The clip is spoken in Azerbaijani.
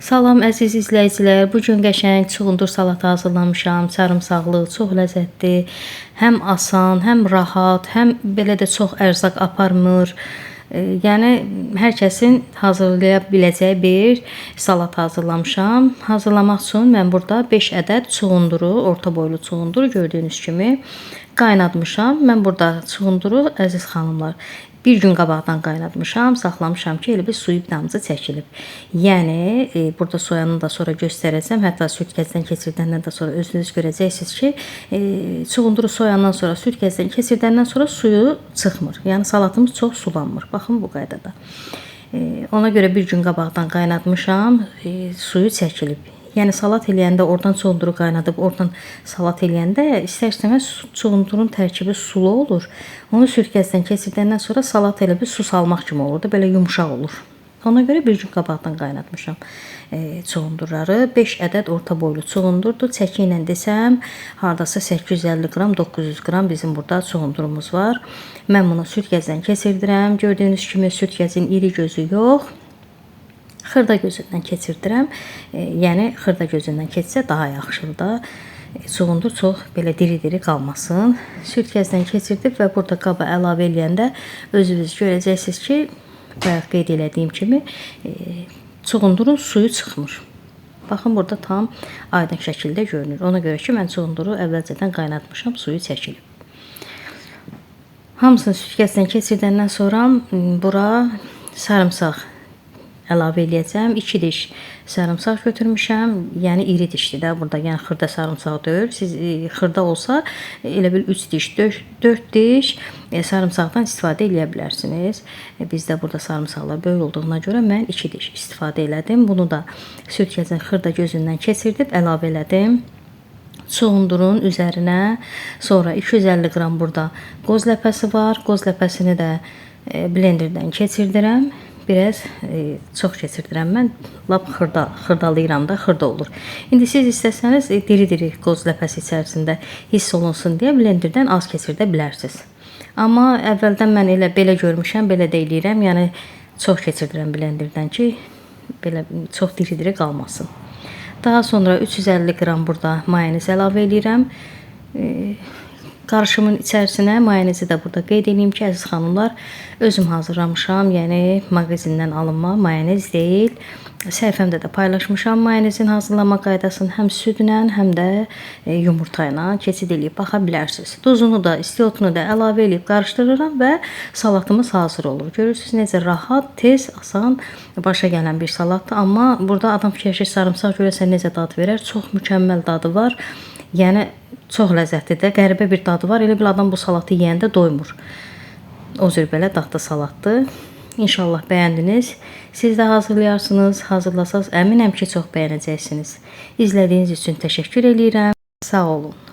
Salam əziz izləyicilər. Bu gün qəşəng çuğundur salatı hazırlamışam. Sarımsaqlı, çox ləzzətli, həm asan, həm rahat, həm belə də çox ərzaq aparmır. Yəni hər kəsin hazırlaya biləcəyi bir salat hazırlamışam. Hazırlamaq üçün mən burada 5 ədəd çuğunduru, orta boylu çuğundur gördüyünüz kimi qaynatmışam. Mən burada çuğunduru əziz xanımlar bir gün qabaqdan qaynatmışam, saxlamışam ki, elə bir suyu damcı çəkilib. Yəni burada soyanı da sonra göstərəcəm. Hətta süd gəzdən keçirdəndən də sonra özünüz görəcəksiniz ki, çuğunduru soyandan sonra, süd gəzdən keçirdəndən sonra suyu çıxmır. Yəni salatımız çox sulanmır. Baxın bu qaydada. Ona görə bir gün qabaqdan qaynatmışam, suyu çəkilib. Yəni salat eləyəndə oradan çuğunduru qaynadıb, oradan salat eləyəndə istər-istəməz çuğundurun tərkibi sulu olur. Onu süd gəzdən keçirdəndən sonra salat elə bir su salmaq kimi olur da, belə yumşaq olur. Ona görə bir gün qabaqdan qaynatmışam çuğundurları. 5 ədəd orta boylu çuğundurdur. Çəki ilə desəm, hardasa 850 qram, 900 qram bizim burada çuğundurumuz var. Mən bunu süd gəzdən keçirdirəm. Gördüyünüz kimi süd gəzin iri gözü yox. Xırda gözündən keçirdirəm. Yəni xırda gözündən keçsə daha yaxşıdır da. Çuğundur çox belə diri-diri qalmasın. Süd gəzdən keçirdib və burada qaba əlavə eləyəndə özünüz görəcəksiniz ki, bayaq qeyd elədiyim kimi çuğundurun suyu çıxmır. Baxın burada tam aydın şəkildə görünür. Ona görə ki, mən çuğunduru əvvəlcədən qaynatmışam, suyu çəkilib. Hamısını süd gəzdən keçirdəndən sonra bura sarımsaq əlavə eləyəcəm. 2 diş sarımsaq götürmüşəm. Yəni iri dişdir də burada. Yəni xırda sarımsaq deyil. Siz xırda olsa elə bil 3 diş, 4 diş sarımsaqdan istifadə eləyə bilərsiniz. Bizdə burada sarımsaqlar böyük olduğuna görə mən 2 diş istifadə elədim. Bunu da süd gəzən xırda gözündən keçirdib əlavə elədim. Çuğundurun üzərinə sonra 250 qram burada qoz ləpəsi var. Qoz ləpəsini də blenderdən keçirdirəm. Biraz çox keçirdirəm mən. Lap xırdalayıram da, xırda olur. İndi siz istəsəniz diri-diri qoz ləpəsi içərisində hiss olunsun deyə blenderdən az keçirdə bilərsiniz. Amma əvvəldən mən elə belə görmüşəm, belə də eləyirəm. Yəni çox keçirdirəm blenderdən ki, belə çox diri-diri qalmasın. Daha sonra 350 qram burada mayonez əlavə eləyirəm. Qarışımın içərisinə mayonezi də burada qeyd edeyim ki, əziz xanımlar, özüm hazırlamışam. Yəni mağazindən alınma mayonez deyil. Səhifəmdə də paylaşmışam mayonezin hazırlama qaydasını həm südlə, həm də yumurta ilə keçid eləyib baxa bilərsiniz. Duzunu da, istiotunu da əlavə eləyib qarışdırıram və salatımız hazır olur. Görürsünüz necə rahat, tez, asan başa gələn bir salatdır. Amma burada adam fikirləşir sarımsaq görəsən necə dad verər. Çox mükəmməl dadı var. Yəni çox ləzzətlidir, qəribə bir dadı var. Elə bil adam bu salatı yeyəndə doymur. O cür belə dadlı salatdır. İnşallah bəyəndiniz. Siz də hazırlayarsınız. Hazırlasanız əminəm ki, çox bəyənəcəksiniz. İzlədiyiniz üçün təşəkkür edirəm. Sağ olun.